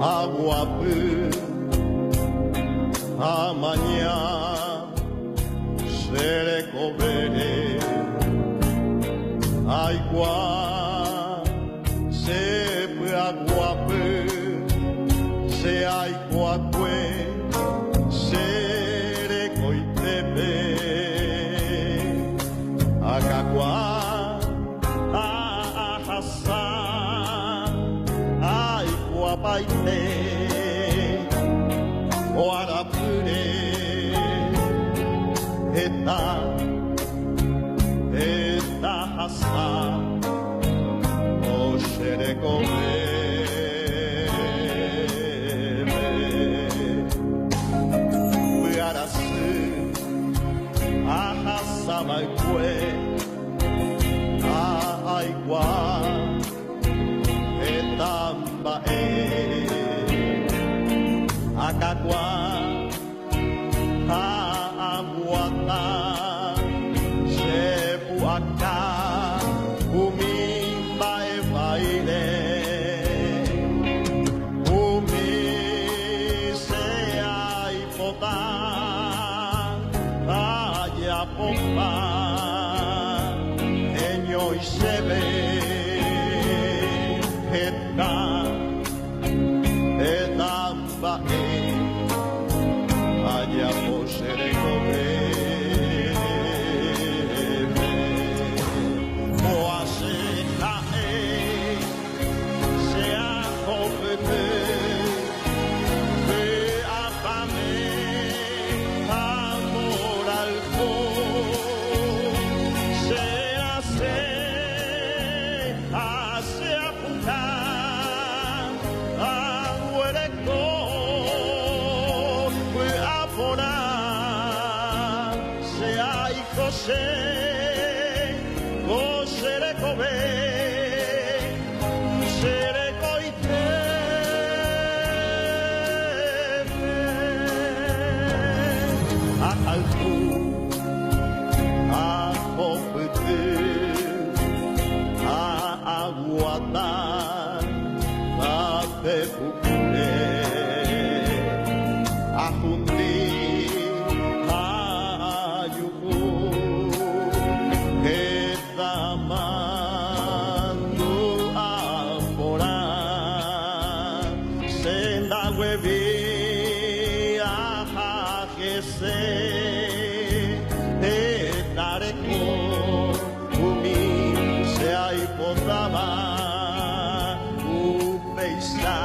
Aguapı amanhã serecovere aigua se aguapı se aiguaque serecoitepe acagua ahasa aiguapaite oarapure eta hasa o xerecoveme Uiaraçu ahasa maikue a aigua etambae acagua aguata sepuaka umimba e baile umi se ai pota aya pompa enyo isebe etamba aya posere coveme oase cae se acopete ve afame amor al se hace apuntar aguereco se hay cose recove se recoite a altu a copete a aguata a pepucure a fundir senda huevi ajajese etareko umi se aipotaba upeisa